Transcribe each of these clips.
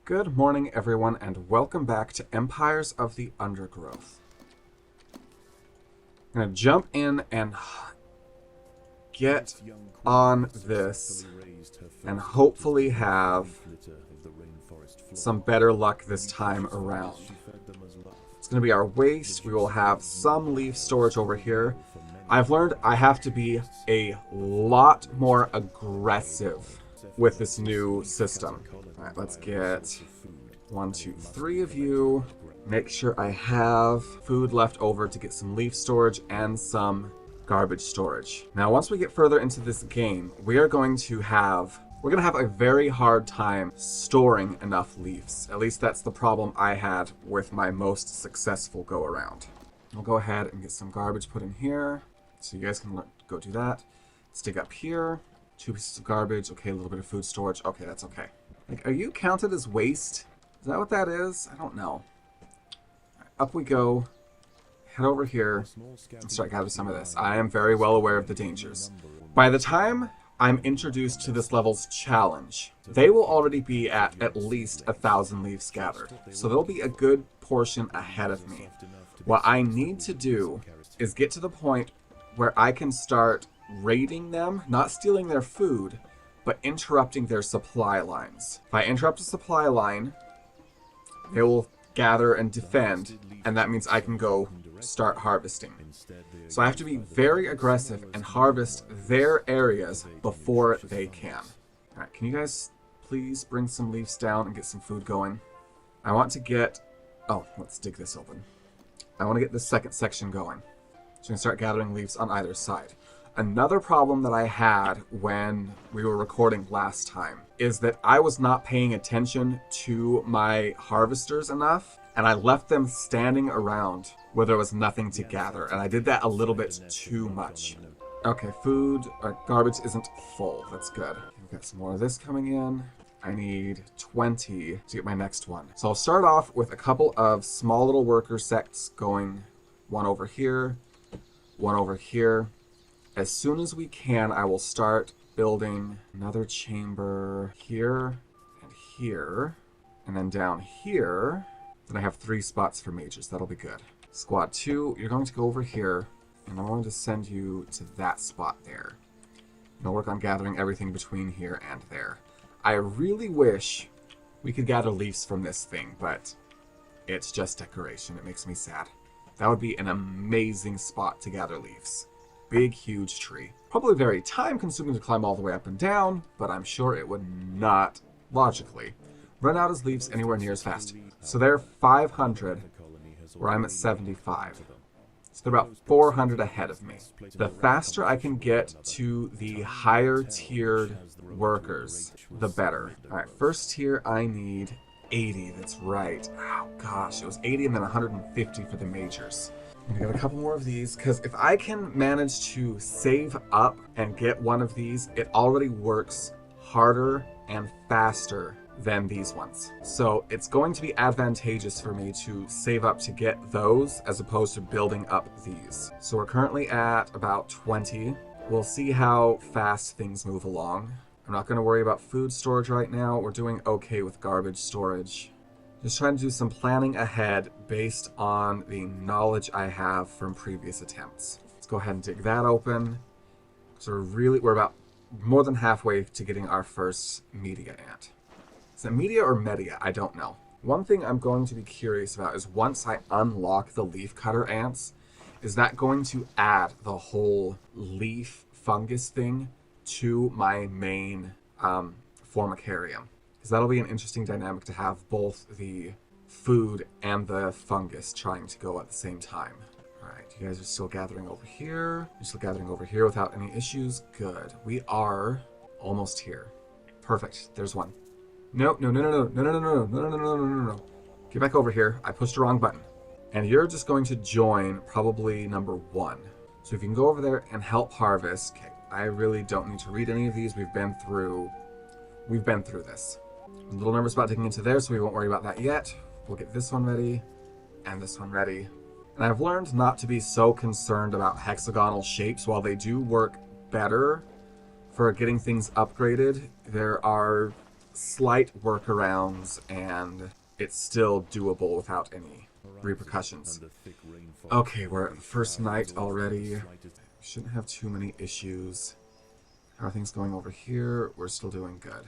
Good morning, everyone, and welcome back to Empires of the Undergrowth. I'm going to jump in and get on this and hopefully have some better luck this time around. It's going to be our waste. We will have some leaf storage over here. I've learned I have to be a lot more aggressive with this new system. Alright, let's get 1, 2, 3 of you. Make sure I have food left over to get some leaf storage and some garbage storage. Now, once we get further into this game, we're going to have a very hard time storing enough leaves. At least that's the problem I had with my most successful go-around. I'll go ahead and get some garbage put in here, so you guys can go do that. Let's dig up here. 2 pieces of garbage. Okay, a little bit of food storage. Okay, that's okay. Like, are you counted as waste? Is that what that is? I don't know. Right, up we go. Head over here and start gathering some of this. I am very well aware of the dangers. By the time I'm introduced to this level's challenge, they will already be at least 1,000 leaves gathered. So there'll be a good portion ahead of me. What I need to do is get to the point where I can start raiding them, not stealing their food, but interrupting their supply lines. If I interrupt a supply line, they will gather and defend, and that means I can go start harvesting. So I have to be very aggressive and harvest their areas before they can. Alright, can you guys please bring some leaves down and get some food going? I want to get... Oh, let's dig this open. I want to get this second section going. So I'm going to start gathering leaves on either side. Another problem that I had when we were recording last time is that I was not paying attention to my harvesters enough, and I left them standing around where there was nothing to gather, and I did that a little bit too much. Okay, food, or garbage isn't full. That's good. We've got some more of this coming in. I need 20 to get my next one. So I'll start off with a couple of small little worker sects going, one over here, one over here. As soon as we can, I will start building another chamber here and here. And then down here, then I have 3 spots for mages. That'll be good. Squad 2, you're going to go over here, and I'm going to send you to that spot there. And I'll work on gathering everything between here and there. I really wish we could gather leaves from this thing, but it's just decoration. It makes me sad. That would be an amazing spot to gather leaves. Big, huge tree. Probably very time-consuming to climb all the way up and down, but I'm sure it would not, logically, run out as leaves anywhere near as fast. So they're 500, where I'm at 75. So they're about 400 ahead of me. The faster I can get to the higher-tiered workers, the better. Alright, first tier I need 80, that's right. Oh gosh, it was 80 and then 150 for the majors. I'm gonna get a couple more of these, because if I can manage to save up and get one of these, it already works harder and faster than these ones. So it's going to be advantageous for me to save up to get those as opposed to building up these. So we're currently at about 20. We'll see how fast things move along. I'm not going to worry about food storage right now. We're doing okay with garbage storage. Just trying to do some planning ahead based on the knowledge I have from previous attempts. Let's go ahead and dig that open. So we're about more than halfway to getting our first media ant. Is it media or media? I don't know. One thing I'm going to be curious about is once I unlock the leafcutter ants, is that going to add the whole leaf fungus thing to my main formicarium? Because that'll be an interesting dynamic to have both the food and the fungus trying to go at the same time. Alright, you guys are still gathering over here. You're still gathering over here without any issues. Good. We are almost here. Perfect. There's one. No. Get back over here. I pushed the wrong button. And you're just going to join probably number 1. So if you can go over there and help harvest. Okay, I really don't need to read any of these. We've been through this. I'm a little nervous about digging into there, so we won't worry about that yet. We'll get this one ready, and this one ready. And I've learned not to be so concerned about hexagonal shapes. While they do work better for getting things upgraded, there are slight workarounds, and it's still doable without any repercussions. Okay, we're at the first night already. Shouldn't have too many issues. How are things going over here? We're still doing good.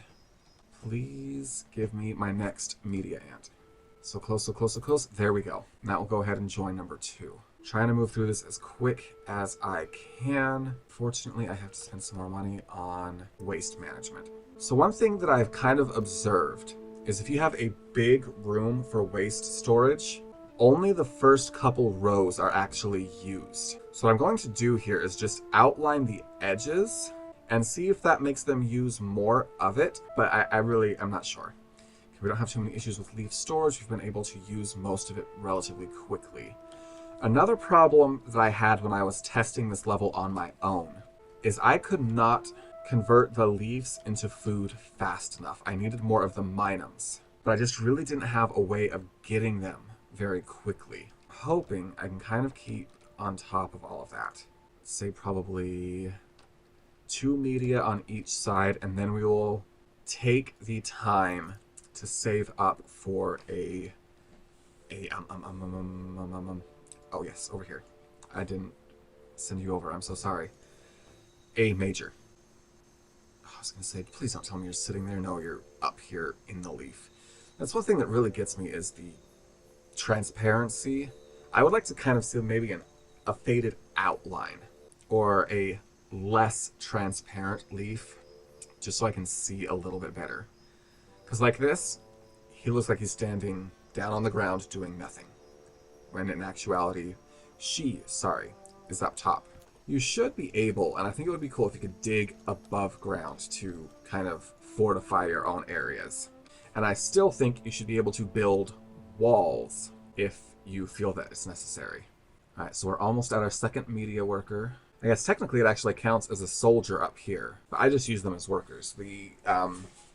Please give me my next media ant. So close, so close, so close. There we go. Now we'll go ahead and join number 2. Trying to move through this as quick as I can. Fortunately, I have to spend some more money on waste management. So one thing that I've kind of observed is if you have a big room for waste storage, only the first couple rows are actually used. So what I'm going to do here is just outline the edges and see if that makes them use more of it, but I'm not sure. We don't have too many issues with leaf storage. We've been able to use most of it relatively quickly. Another problem that I had when I was testing this level on my own is I could not convert the leaves into food fast enough. I needed more of the minums, but I just really didn't have a way of getting them very quickly. Hoping I can kind of keep on top of all of that. Say probably 2 media on each side, and then we will take the time to save up for oh yes, over here. I didn't send you over, I'm so sorry. A major. Oh, I was gonna say, please don't tell me you're sitting there. No, you're up here in the leaf. That's one thing that really gets me is the transparency. I would like to kind of see maybe a faded outline or a less transparent leaf, just so I can see a little bit better. Because like this, he looks like he's standing down on the ground doing nothing. When in actuality, she is up top. You should be able, and I think it would be cool if you could dig above ground to kind of fortify your own areas. And I still think you should be able to build walls if you feel that it's necessary. Alright, so we're almost at our second media worker. I guess technically it actually counts as a soldier up here, but I just use them as workers. The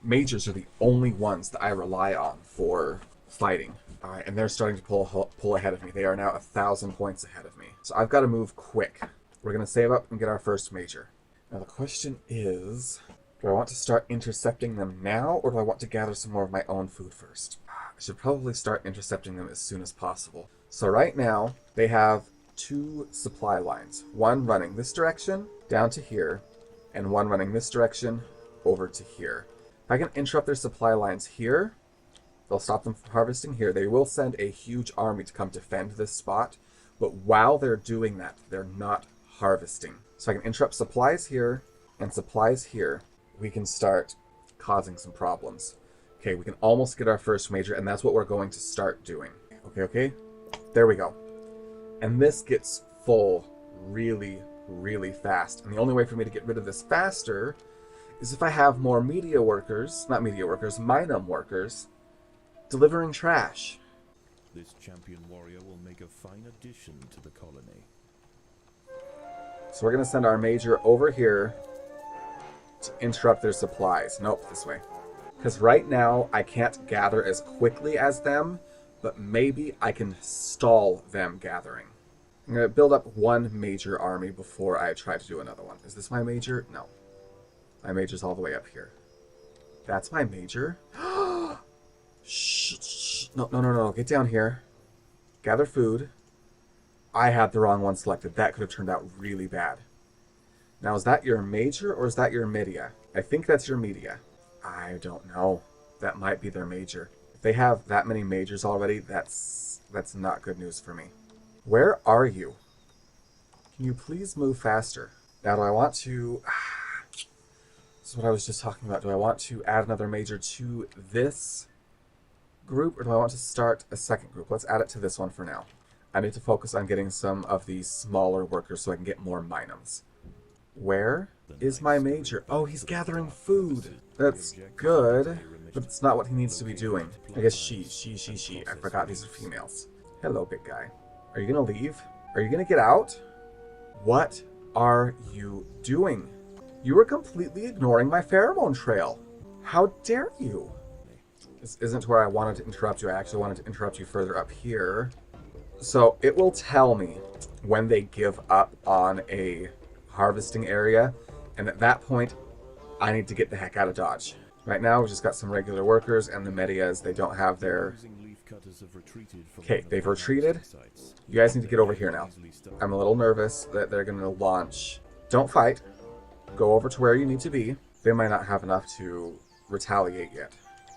majors are the only ones that I rely on for fighting. Alright, and they're starting to pull ahead of me. They are now 1,000 points ahead of me. So I've got to move quick. We're going to save up and get our first major. Now the question is, do I want to start intercepting them now, or do I want to gather some more of my own food first? I should probably start intercepting them as soon as possible. So right now, they have 2 supply lines. One running this direction, down to here, and one running this direction, over to here. If I can interrupt their supply lines here, they'll stop them from harvesting here. They will send a huge army to come defend this spot, but while they're doing that, they're not harvesting. So I can interrupt supplies here and supplies here. We can start causing some problems. Okay, we can almost get our first major, and that's what we're going to start doing. Okay. There we go. And this gets full really, really fast. And the only way for me to get rid of this faster is if I have more minum workers, delivering trash. This champion warrior will make a fine addition to the colony. So we're going to send our major over here to interrupt their supplies. Nope, this way. Because right now, I can't gather as quickly as them, but maybe I can stall them gathering. I'm going to build up one major army before I try to do another one. Is this my major? No. My major's all the way up here. That's my major? Shh. No. Get down here. Gather food. I had the wrong one selected. That could have turned out really bad. Now, is that your major or is that your media? I think that's your media. I don't know. That might be their major. If they have that many majors already, that's not good news for me. Where are you? Can you please move faster? Now, do I want to... This is what I was just talking about. Do I want to add another major to this group, or do I want to start a second group? Let's add it to this one for now. I need to focus on getting some of these smaller workers so I can get more minums. Where is my major? Oh, he's gathering food. That's good, but it's not what he needs to be doing. I guess she. I forgot these are females. Hello, big guy. Are you gonna leave? Are you gonna get out? What are you doing? You were completely ignoring my pheromone trail. How dare you? This isn't where I wanted to interrupt you. I actually wanted to interrupt you further up here. So it will tell me when they give up on a harvesting area, and at that point, I need to get the heck out of Dodge. Right now, we've just got some regular workers, and the Medias, they don't have their... Okay, they've retreated. You guys need to get over here now. I'm a little nervous that they're going to launch. Don't fight. Go over to where you need to be. They might not have enough to retaliate yet.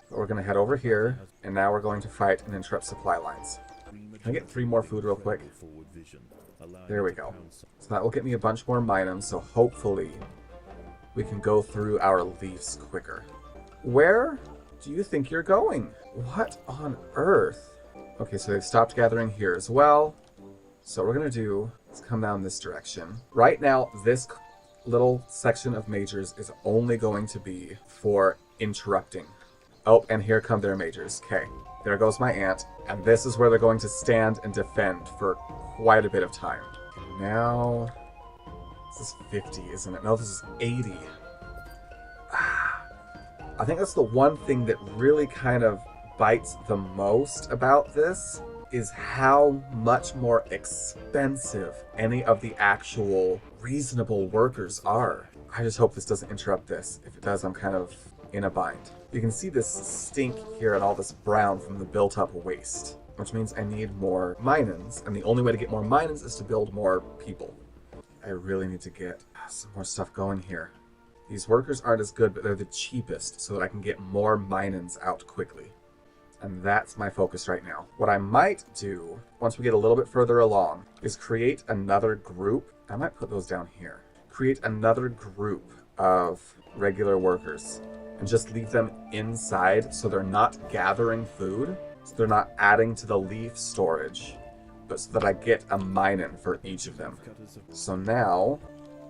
But we're going to head over here, and now we're going to fight and interrupt supply lines. Can I get 3 more food real quick? There we go. So that will get me a bunch more minums, so hopefully we can go through our leaves quicker. Where do you think you're going? What on earth? Okay, so they've stopped gathering here as well. So what we're going to do is come down this direction. Right now, this little section of majors is only going to be for interrupting. Oh, and here come their majors. Okay, there goes my ant. And this is where they're going to stand and defend for quite a bit of time. Okay, now, this is 50, isn't it? No, this is 80. I think that's the one thing that really kind of bites the most about this is how much more expensive any of the actual reasonable workers are. I just hope this doesn't interrupt this. If it does, I'm kind of in a bind. You can see this stink here and all this brown from the built-up waste, which means I need more minons, and the only way to get more minons is to build more people. I really need to get some more stuff going here. These workers aren't as good, but they're the cheapest, so that I can get more minons out quickly. And that's my focus right now. What I might do, once we get a little bit further along, is create another group. I might put those down here. Create another group of regular workers and just leave them inside so they're not gathering food, so they're not adding to the leaf storage, but so that I get a minin for each of them. So now,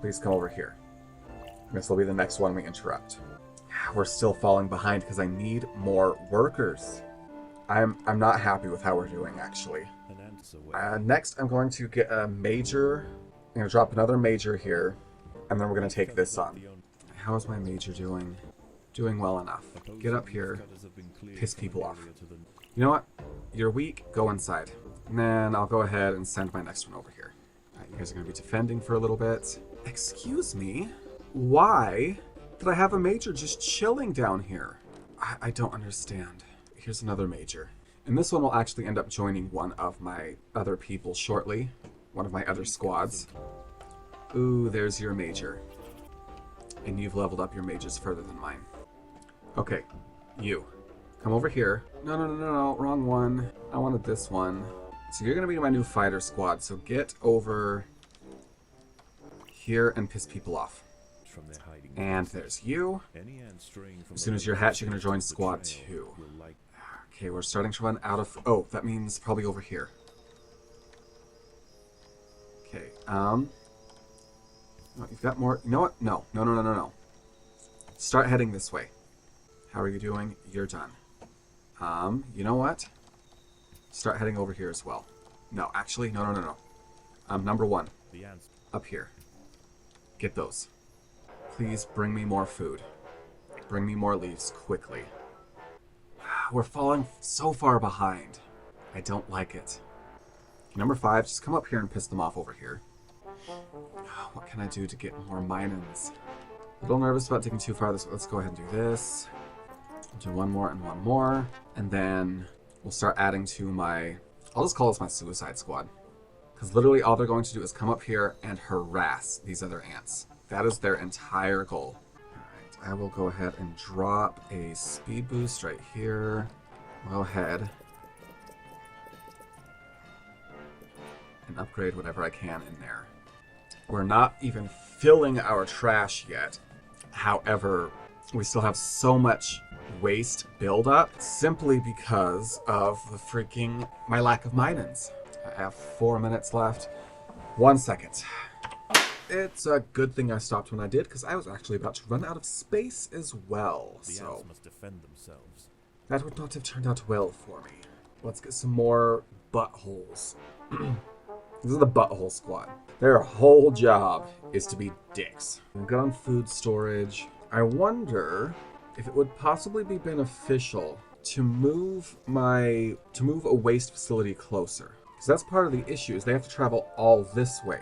please come over here. This will be the next one we interrupt. We're still falling behind because I need more workers. I'm not happy with how we're doing, actually. Next, I'm going to get a major. I'm going to drop another major here, and then we're going to take this on. How is my major doing? Doing well enough. Get up here. Piss people off. You know what? You're weak. Go inside. And then I'll go ahead and send my next one over here. All right, you guys are going to be defending for a little bit. Excuse me? Why did I have a major just chilling down here? I don't understand. Here's another major. And this one will actually end up joining one of my other people shortly. One of my other squads. Ooh, there's your major. And you've leveled up your majors further than mine. Okay, you. Come over here. No, wrong one. I wanted this one. So you're going to be my new fighter squad, so get over here and piss people off. And there's you. As soon as you're hatched, you're going to join squad 2. Okay, we're starting to run out of... Oh, that means probably over here. Okay, oh, you've got more... You know what? No. Start heading this way. How are you doing? You're done. You know what? Start heading over here as well. No, actually, no. Number 1. Up here. Get those. Please bring me more food. Bring me more leaves quickly. We're falling so far behind. I don't like it. Number 5, just come up here and piss them off over here. What can I do to get more minons? A little nervous about taking too far. Let's go ahead and do this. Do one more and one more. And then we'll start adding to my... I'll just call this my suicide squad. Because literally all they're going to do is come up here and harass these other ants. That is their entire goal. Alright, I will go ahead and drop a speed boost right here. Go ahead and upgrade whatever I can in there. We're not even filling our trash yet. However, we still have so much waste buildup simply because of my lack of minons. I have 4 minutes left. 1 second. It's a good thing I stopped when I did, because I was actually about to run out of space as well. So must defend themselves. That would not have turned out well for me. Let's get some more buttholes. This is the butthole squad. Their whole job is to be dicks. We've got on food storage. I wonder if it would possibly be beneficial to move a waste facility closer. Because that's part of the issue, is they have to travel all this way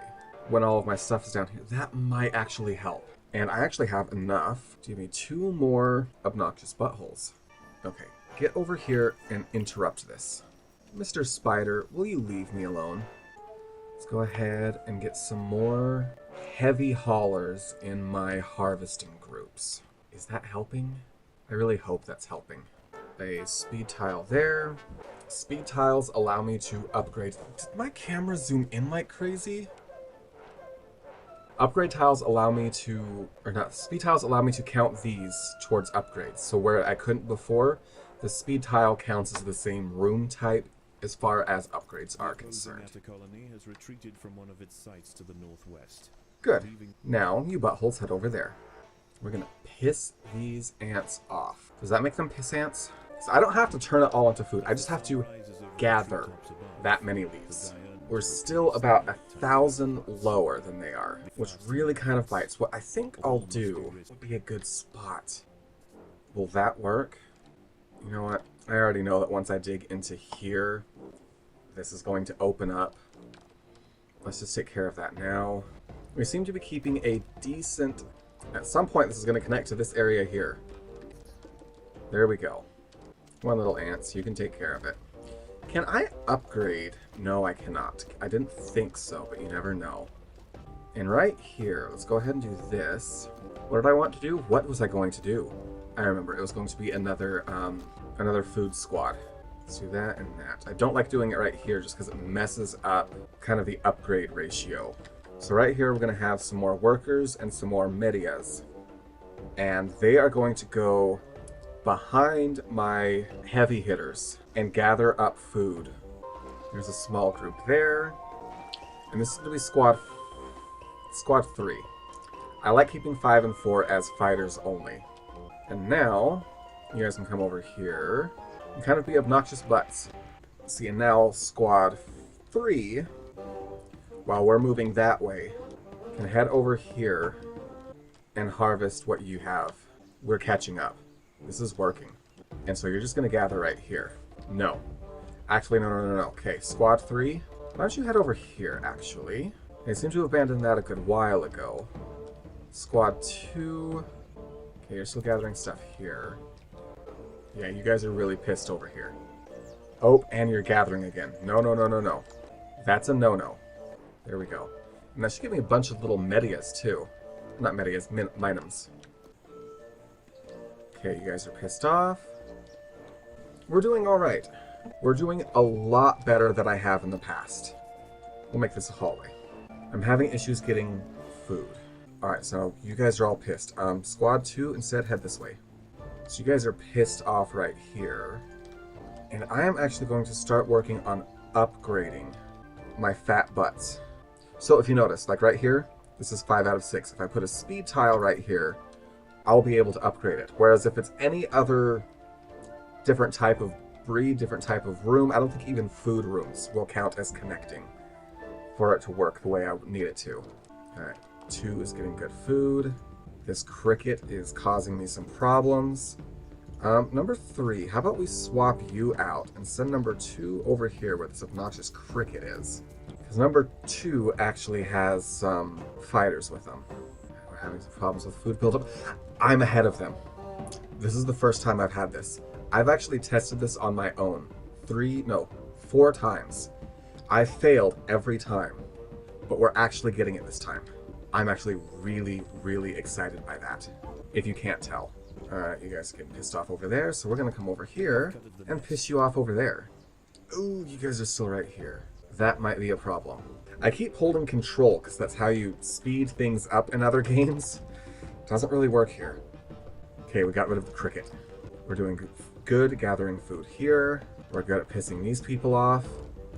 when all of my stuff is down here. That might actually help. And I actually have enough to give me 2 more obnoxious buttholes. Okay, get over here and interrupt this. Mr. Spider, will you leave me alone? Let's go ahead and get some more heavy haulers in my harvesting groups. Is that helping? I really hope that's helping. A speed tile there. Speed tiles allow me to upgrade. Did my camera zoom in like crazy? Upgrade tiles allow me to, or not, speed tiles allow me to count these towards upgrades. So where I couldn't before, the speed tile counts as the same room type as far as upgrades are concerned. The colony has retreated from one of its sites to the northwest. Good. Now, you buttholes, head over there. We're gonna piss these ants off. Does that make them piss ants? So I don't have to turn it all into food. I just have to gather that many leaves. We're still about 1,000 lower than they are, which really kind of bites. What I think I'll do would be a good spot. Will that work? You know what? I already know that once I dig into here, this is going to open up. Let's just take care of that now. We seem to be keeping a decent... At some point, this is going to connect to this area here. There we go. One little ants, you can take care of it. Can I upgrade? No, I cannot. I didn't think so, but you never know. And right here, let's go ahead and do this. What did I want to do? What was I going to do? I remember, it was going to be another food squad. Let's do that and that. I don't like doing it right here just because it messes up kind of the upgrade ratio. So right here, we're going to have some more workers and some more medias. And they are going to go behind my heavy hitters and gather up food. There's a small group there. And this is going to be squad 3. I like keeping 5 and 4 as fighters only. And now, you guys can come over here and kind of be obnoxious butts. See, and now squad 3, while we're moving that way, can head over here and harvest what you have. We're catching up. This is working. And so you're just going to gather right here. No. Actually, no. Okay, squad 3, why don't you head over here, actually? They seem to have abandoned that a good while ago. Squad 2... Okay, you're still gathering stuff here. Yeah, you guys are really pissed over here. Oh, and you're gathering again. No. That's a no-no. There we go. And that should give me a bunch of little medias, too. Not medias, minums. Okay, you guys are pissed off. We're doing alright. We're doing a lot better than I have in the past. We'll make this a hallway. I'm having issues getting food. Alright, so you guys are all pissed. Squad 2, instead head this way. So you guys are pissed off right here. And I am actually going to start working on upgrading my fat butts. So if you notice, like right here, this is 5 out of 6. If I put a speed tile right here, I'll be able to upgrade it. Whereas if it's any other different type of breed, different type of room, I don't think even food rooms will count as connecting for it to work the way I need it to. Alright, 2 is getting good food. This cricket is causing me some problems. Number 3, how about we swap you out and send number 2 over here where this obnoxious cricket is? Because number 2 actually has some fighters with them. We're having some problems with food buildup. I'm ahead of them. This is the first time I've had this. I've actually tested this on my own 4 times. I failed every time, but we're actually getting it this time. I'm actually really, really excited by that, if you can't tell. Alright, you guys are getting pissed off over there, so we're going to come over here and piss you off over there. Ooh, you guys are still right here. That might be a problem. I keep holding control, because that's how you speed things up in other games. Doesn't really work here. Okay, we got rid of the cricket. We're doing good gathering food here. We're good at pissing these people off,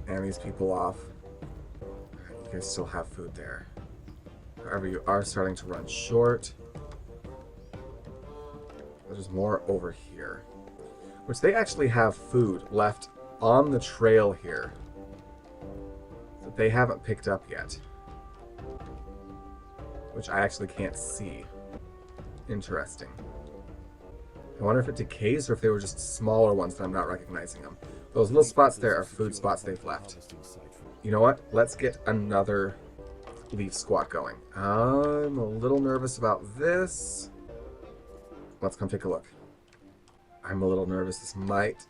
and these people off. You guys still have food there. However, you are starting to run short. There's more over here. Which they actually have food left on the trail here that they haven't picked up yet. Which I actually can't see. Interesting. I wonder if it decays or if they were just smaller ones that I'm not recognizing them. Those little spots there are food spots they've left. You know what? Let's get another leaf squad going. I'm a little nervous about this. Let's come take a look. I'm a little nervous. This might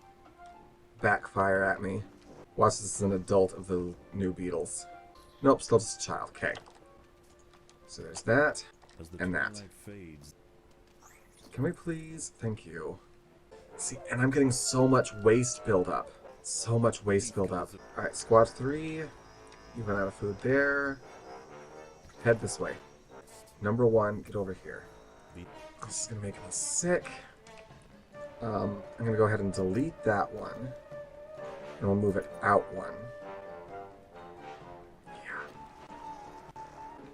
backfire at me. Watch, this is an adult of the new beetles. Nope, still just a child. Okay. So there's that. And that. Can we please? Thank you. See, and I'm getting so much waste buildup. So much waste buildup. Alright, squad 3. You run out of food there. Head this way. Number 1, get over here. This is going to make me sick. I'm going to go ahead and delete that one. And we'll move it out 1. Yeah.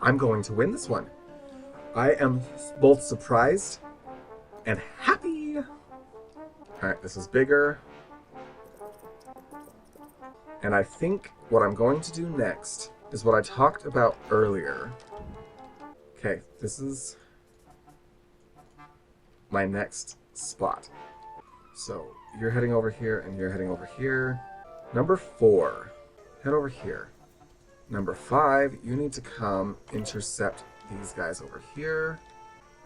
I'm going to win this one. I am both surprised and happy. Alright, this is bigger. And I think what I'm going to do next is what I talked about earlier. Okay, this is my next spot. So, you're heading over here, and you're heading over here. Number 4, head over here. Number 5, you need to come intercept these guys over here.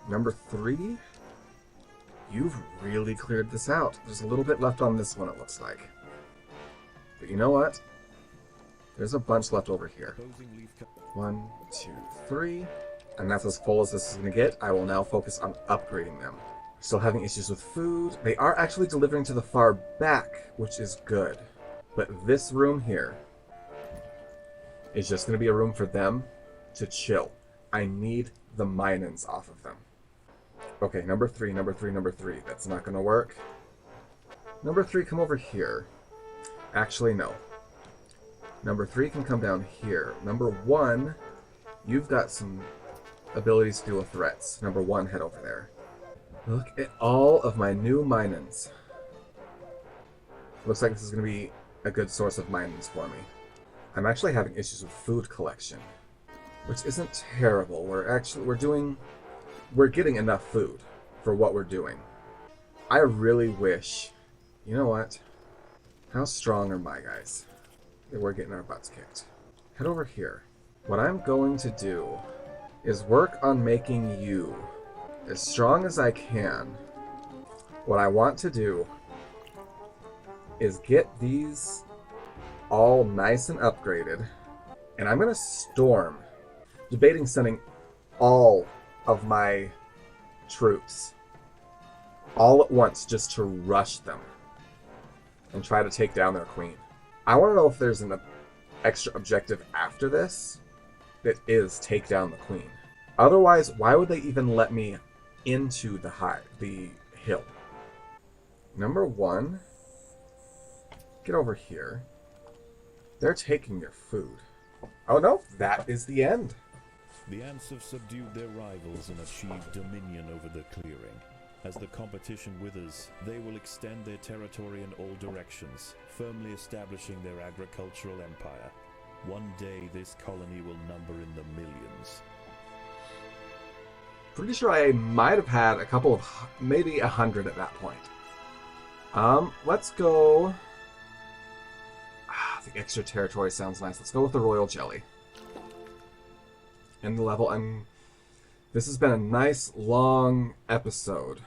Number 3, you've really cleared this out. There's a little bit left on this one, it looks like. But you know what? There's a bunch left over here. 1, 2, 3. And that's as full as this is going to get. I will now focus on upgrading them. Still having issues with food. They are actually delivering to the far back, which is good. But this room here is just going to be a room for them to chill. I need the minons off of them. Okay, number 3, number 3, number 3. That's not going to work. Number 3, come over here. Actually, no. Number 3 can come down here. Number 1, you've got some abilities to deal with threats. Number 1, head over there. Look at all of my new minons. Looks like this is going to be a good source of minons for me. I'm actually having issues with food collection, which isn't terrible. We're getting enough food for what we're doing. I really wish, you know what? How strong are my guys? We're getting our butts kicked. Head over here. What I'm going to do is work on making you as strong as I can. What I want to do is get these all nice and upgraded, and I'm going to storm, debating sending all of my troops all at once just to rush them and try to take down their queen. I want to know if there's an extra objective after this that is take down the queen. Otherwise, why would they even let me into the hill? Number 1, get over here. They're taking your food. Oh no, that is the end. The ants have subdued their rivals and achieved dominion over the clearing. As the competition withers, they will extend their territory in all directions, firmly establishing their agricultural empire. One day, this colony will number in the millions. Pretty sure I might have had a couple of, maybe 100 at that point. Let's go... the extra territory sounds nice. Let's go with the royal jelly. And the level, and this has been a nice, long episode.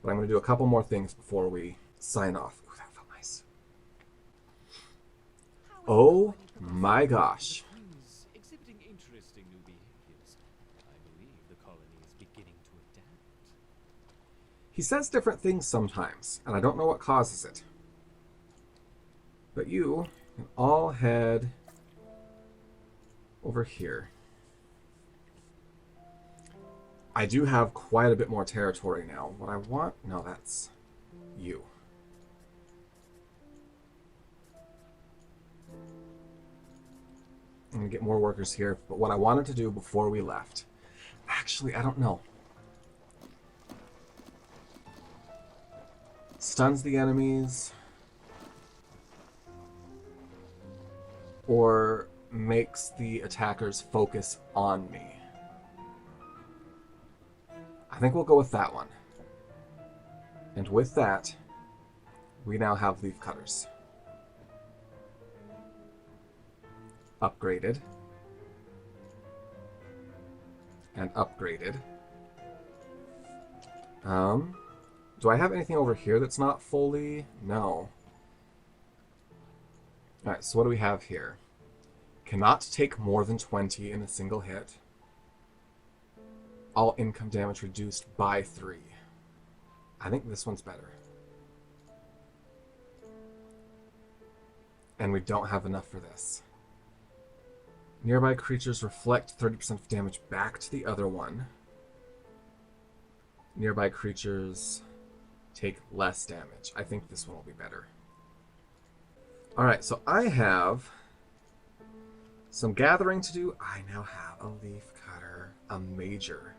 But I'm going to do a couple more things before we sign off. Ooh, that felt nice. Oh my gosh. Exhibiting interesting new behaviors. I believe the colony is beginning to adapt. He says different things sometimes, and I don't know what causes it. But you can all head over here. I do have quite a bit more territory now. What I want... No, that's you. I'm going to get more workers here. But what I wanted to do before we left... Actually, I don't know. Stuns the enemies. Or makes the attackers focus on me. I think we'll go with that one. And with that, we now have leaf cutters. Upgraded. and upgraded. Do I have anything over here that's not fully? No. Alright, so what do we have here? Cannot take more than 20 in a single hit. All income damage reduced by 3. I think this one's better. And we don't have enough for this. Nearby creatures reflect 30% of damage back to the other one. Nearby creatures take less damage. I think this one will be better. Alright, so I have some gathering to do. I now have a leaf cutter, a major.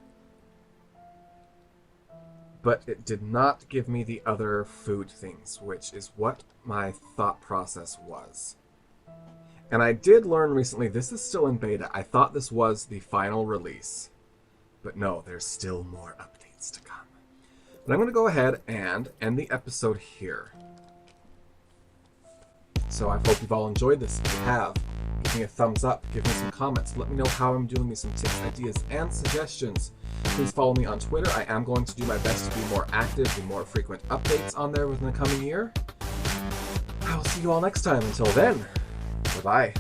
But it did not give me the other food things, which is what my thought process was. And I did learn recently, this is still in beta. I thought this was the final release. But no, there's still more updates to come. But I'm going to go ahead and end the episode here. So I hope you've all enjoyed this. If you have, give me a thumbs up, give me some comments, let me know how I'm doing, me some tips, ideas, and suggestions. Please follow me on Twitter. I am going to do my best to be more active, do more frequent updates on there within the coming year. I will see you all next time. Until then, bye-bye.